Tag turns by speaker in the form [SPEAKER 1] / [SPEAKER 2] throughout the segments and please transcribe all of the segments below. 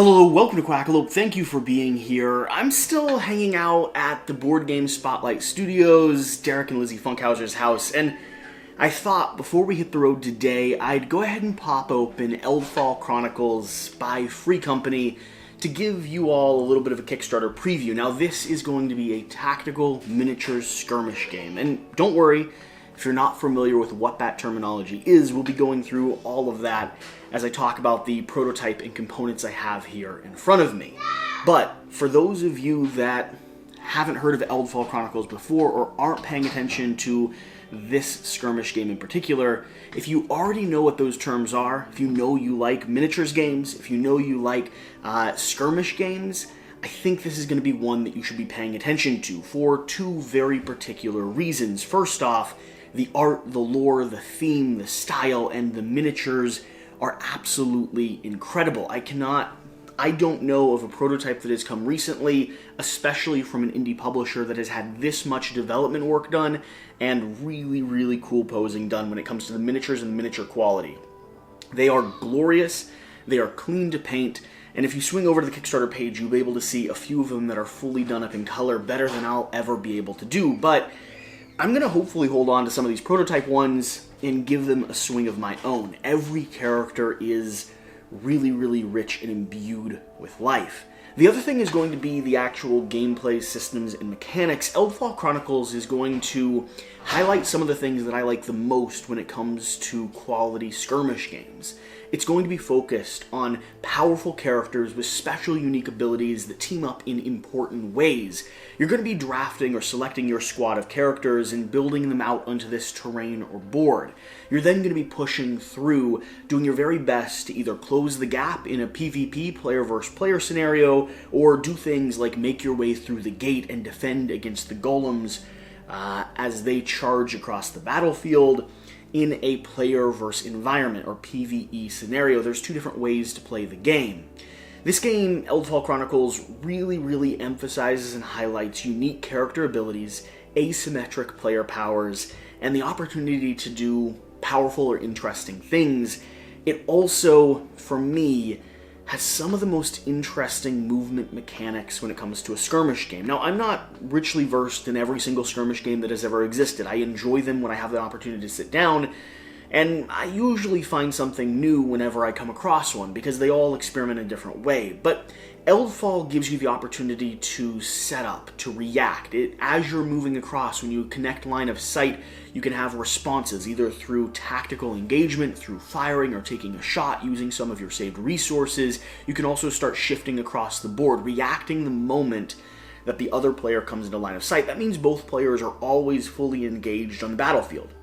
[SPEAKER 1] Hello, welcome to Quackalope. Thank you for being here. I'm still hanging out at the Board Game Spotlight Studios, Derek and Lizzie Funkhauser's house, and I thought before we hit the road today, I'd go ahead and pop open Eldfall Chronicles by Free Company to give you all a little bit of a Kickstarter preview. Now, this is going to be a tactical miniatures skirmish game, and don't worry, if you're not familiar with what that terminology is, we'll be going through all of that as I talk about the prototype and components I have here in front of me. But for those of you that haven't heard of Eldfall Chronicles before or aren't paying attention to this skirmish game in particular, if you already know what those terms are, if you know you like miniatures games, if you know you like skirmish games, I think this is going to be one that you should be paying attention to for two very particular reasons. First off, the art, the lore, the theme, the style, and the miniatures are absolutely incredible. I don't know of a prototype that has come recently, especially from an indie publisher that has had this much development work done and really, really cool posing done when it comes to the miniatures and the miniature quality. They are glorious, they are clean to paint, and if you swing over to the Kickstarter page, you'll be able to see a few of them that are fully done up in color, better than I'll ever be able to do. But I'm going to hopefully hold on to some of these prototype ones and give them a swing of my own. Every character is really, really rich and imbued with life. The other thing is going to be the actual gameplay systems and mechanics. Eldfall Chronicles is going to highlight some of the things that I like the most when it comes to quality skirmish games. It's going to be focused on powerful characters with special unique abilities that team up in important ways. You're going to be drafting or selecting your squad of characters and building them out onto this terrain or board. You're then going to be pushing through, doing your very best to either close the gap in a PvP player versus player scenario, or do things like make your way through the gate and defend against the golems as they charge across the battlefield. In a player versus environment, or PvE scenario, there's two different ways to play the game. This game, Eldfall Chronicles, really emphasizes and highlights unique character abilities, asymmetric player powers, and the opportunity to do powerful or interesting things. It also, for me, has some of the most interesting movement mechanics when it comes to a skirmish game. Now, I'm not richly versed in every single skirmish game that has ever existed. I enjoy them when I have the opportunity to sit down, and I usually find something new whenever I come across one, because they all experiment in a different way. But Eldfall gives you the opportunity to set up, to react. As you're moving across, when you connect line of sight, you can have responses, either through tactical engagement, through firing or taking a shot, using some of your saved resources. You can also start shifting across the board, reacting the moment that the other player comes into line of sight. That means both players are always fully engaged on the battlefield.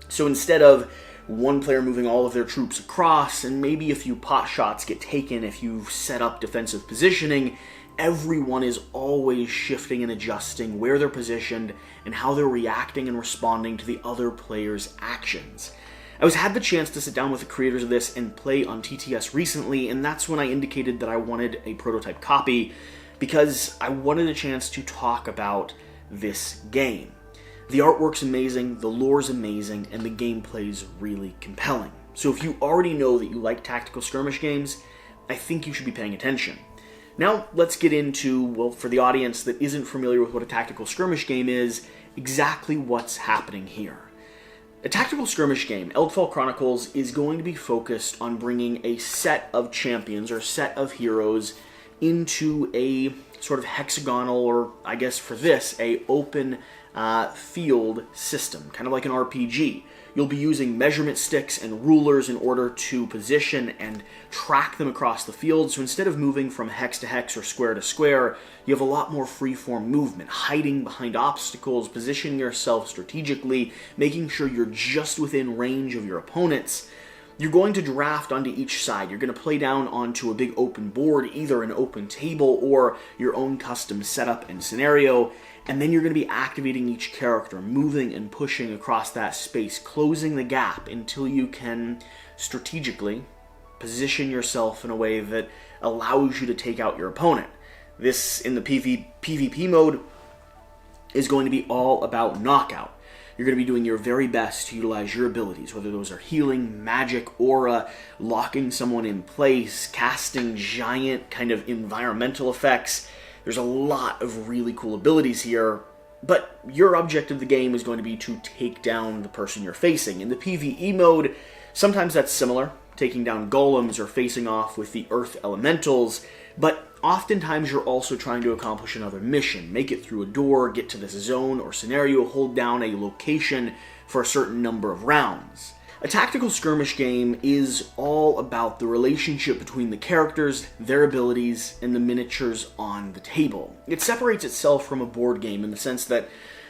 [SPEAKER 1] So instead of one player moving all of their troops across, and maybe a few pot shots get taken if you've set up defensive positioning, everyone is always shifting and adjusting where they're positioned and how they're reacting and responding to the other player's actions. I had the chance to sit down with the creators of this and play on TTS recently, and that's when I indicated that I wanted a prototype copy, because I wanted a chance to talk about this game. The artwork's amazing, the lore's amazing, and the gameplay's really compelling. So if you already know that you like tactical skirmish games, I think you should be paying attention. Now let's get into, well, for the audience that isn't familiar with what a tactical skirmish game is, exactly what's happening here. A tactical skirmish game, Eldfall Chronicles, is going to be focused on bringing a set of champions or set of heroes into a sort of hexagonal, or I guess for this, a open field system, kind of like an RPG. You'll be using measurement sticks and rulers in order to position and track them across the field. So instead of moving from hex to hex or square to square, you have a lot more free-form movement, hiding behind obstacles, positioning yourself strategically, making sure you're just within range of your opponents. You're going to draft onto each side. You're going to play down onto a big open board, either an open table or your own custom setup and scenario, and then you're going to be activating each character, moving and pushing across that space, closing the gap until you can strategically position yourself in a way that allows you to take out your opponent. This, in the PvP mode, is going to be all about knockout. You're going to be doing your very best to utilize your abilities, whether those are healing, magic, aura, locking someone in place, casting giant kind of environmental effects. There's a lot of really cool abilities here, but your object of the game is going to be to take down the person you're facing. In the PvE mode, sometimes that's similar, taking down golems or facing off with the earth elementals, but oftentimes you're also trying to accomplish another mission, make it through a door, get to this zone or scenario, hold down a location for a certain number of rounds. A tactical skirmish game is all about the relationship between the characters, their abilities, and the miniatures on the table. It separates itself from a board game in the sense that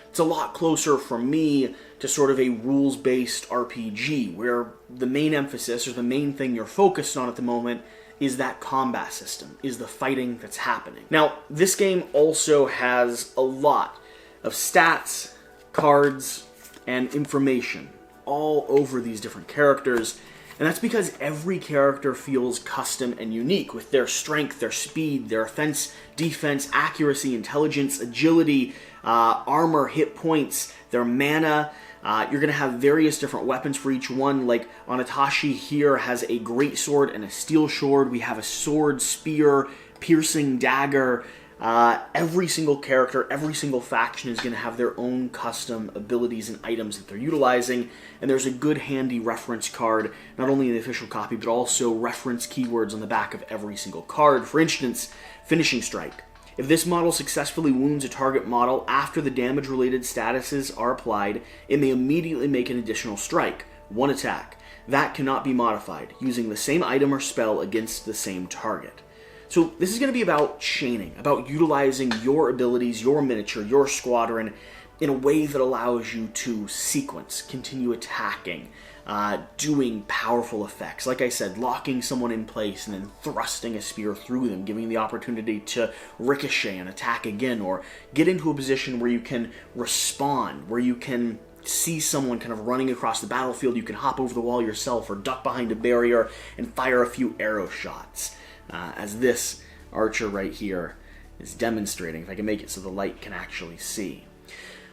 [SPEAKER 1] it's a lot closer for me to sort of a rules-based RPG, where the main emphasis, or the main thing you're focused on at the moment, is that combat system, is the fighting that's happening. Now, this game also has a lot of stats, cards, and information all over these different characters, and that's because every character feels custom and unique with their strength, their speed, their offense, defense, accuracy, intelligence, agility, armor, hit points, their mana. You're going to have various different weapons for each one, like Onatashi here has a great sword and a steel sword. We have a sword, spear, piercing dagger. Every single character, every single faction is going to have their own custom abilities and items that they're utilizing, and there's a good handy reference card, not only in the official copy, but also reference keywords on the back of every single card. For instance, Finishing Strike. If this model successfully wounds a target model after the damage-related statuses are applied, it may immediately make an additional strike, one attack. That cannot be modified, using the same item or spell against the same target. So this is going to be about chaining, about utilizing your abilities, your miniature, your squadron, in a way that allows you to sequence, continue attacking, doing powerful effects. Like I said, locking someone in place and then thrusting a spear through them, giving the opportunity to ricochet and attack again, or get into a position where you can respond, where you can see someone kind of running across the battlefield, you can hop over the wall yourself or duck behind a barrier and fire a few arrow shots. As this archer right here is demonstrating, if I can make it so the light can actually see.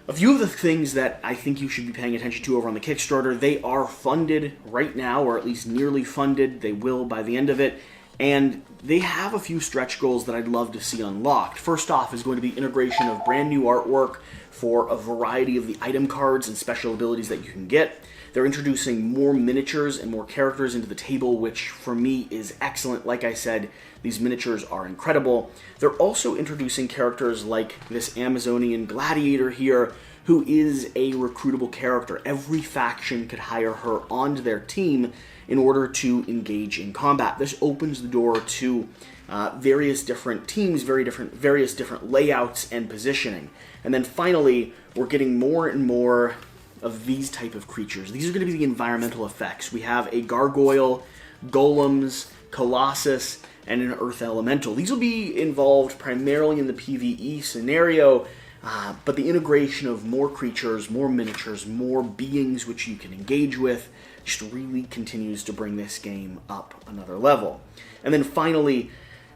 [SPEAKER 1] A few of the things that I think you should be paying attention to over on the Kickstarter, they are funded right now, or at least nearly funded. They will by the end of it, and they have a few stretch goals that I'd love to see unlocked. First off is going to be integration of brand new artwork for a variety of the item cards and special abilities that you can get. They're introducing more miniatures and more characters into the table, which for me is excellent. Like I said, these miniatures are incredible. They're also introducing characters like this Amazonian gladiator here, who is a recruitable character. Every faction could hire her onto their team in order to engage in combat. This opens the door to various different teams, various different layouts and positioning. And then finally, we're getting more and more of these type of creatures. These are going to be the environmental effects. We have a gargoyle, golems, colossus, and an earth elemental. These will be involved primarily in the PvE scenario, but the integration of more creatures, more miniatures, more beings which you can engage with just really continues to bring this game up another level. And then finally,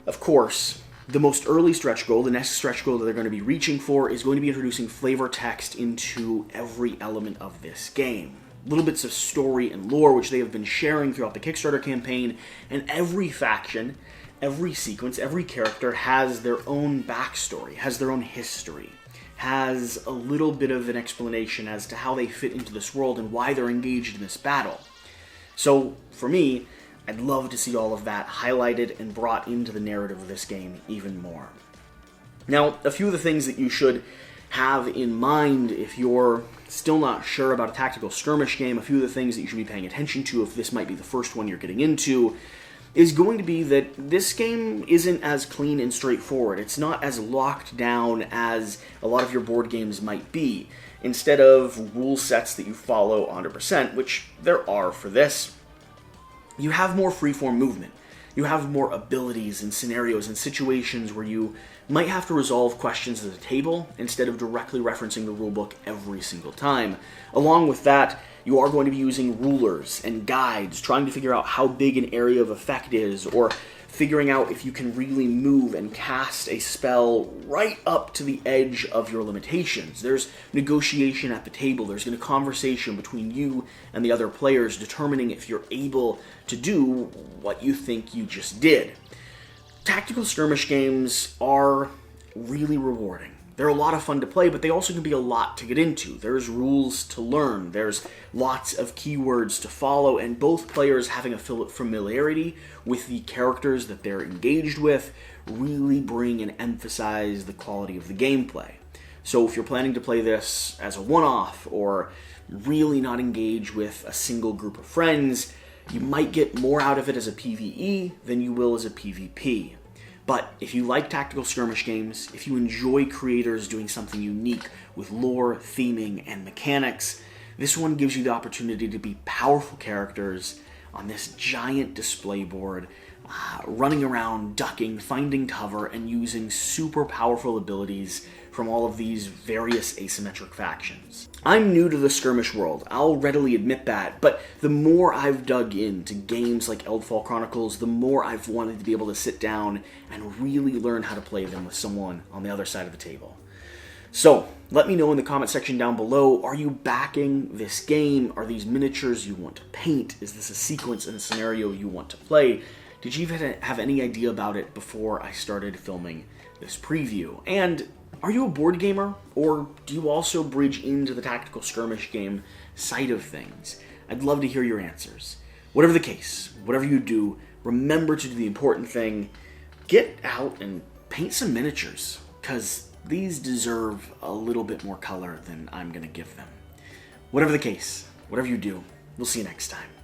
[SPEAKER 1] of course, the most early stretch goal, the next stretch goal that they're going to be reaching for, is going to be introducing flavor text into every element of this game. Little bits of story and lore, which they have been sharing throughout the Kickstarter campaign, and every faction, every sequence, every character has their own backstory, has their own history, has a little bit of an explanation as to how they fit into this world and why they're engaged in this battle. So, for me, I'd love to see all of that highlighted and brought into the narrative of this game even more. Now, a few of the things that you should have in mind if you're still not sure about a tactical skirmish game, a few of the things that you should be paying attention to if this might be the first one you're getting into, is going to be that this game isn't as clean and straightforward. It's not as locked down as a lot of your board games might be. Instead of rule sets that you follow 100%, which there are for this, you have more freeform movement. You have more abilities and scenarios and situations where you might have to resolve questions at the table instead of directly referencing the rulebook every single time. Along with that, you are going to be using rulers and guides, trying to figure out how big an area of effect is, or figuring out if you can really move and cast a spell right up to the edge of your limitations. There's negotiation at the table. There's going to be conversation between you and the other players determining if you're able to do what you think you just did. Tactical skirmish games are really rewarding. They're a lot of fun to play, but they also can be a lot to get into. There's rules to learn, there's lots of keywords to follow, and both players having a familiarity with the characters that they're engaged with really bring and emphasize the quality of the gameplay. So if you're planning to play this as a one-off, or really not engage with a single group of friends, you might get more out of it as a PvE than you will as a PvP. But if you like tactical skirmish games, if you enjoy creators doing something unique with lore, theming, and mechanics, this one gives you the opportunity to be powerful characters on this giant display board, running around, ducking, finding cover, and using super powerful abilities from all of these various asymmetric factions. I'm new to the skirmish world, I'll readily admit that, but the more I've dug into games like Eldfall Chronicles, the more I've wanted to be able to sit down and really learn how to play them with someone on the other side of the table. So, let me know in the comment section down below, are you backing this game? Are these miniatures you want to paint? Is this a sequence and a scenario you want to play? Did you even have any idea about it before I started filming this preview? And are you a board gamer, or do you also bridge into the tactical skirmish game side of things? I'd love to hear your answers. Whatever the case, whatever you do, remember to do the important thing. Get out and paint some miniatures, because these deserve a little bit more color than I'm going to give them. Whatever the case, whatever you do, we'll see you next time.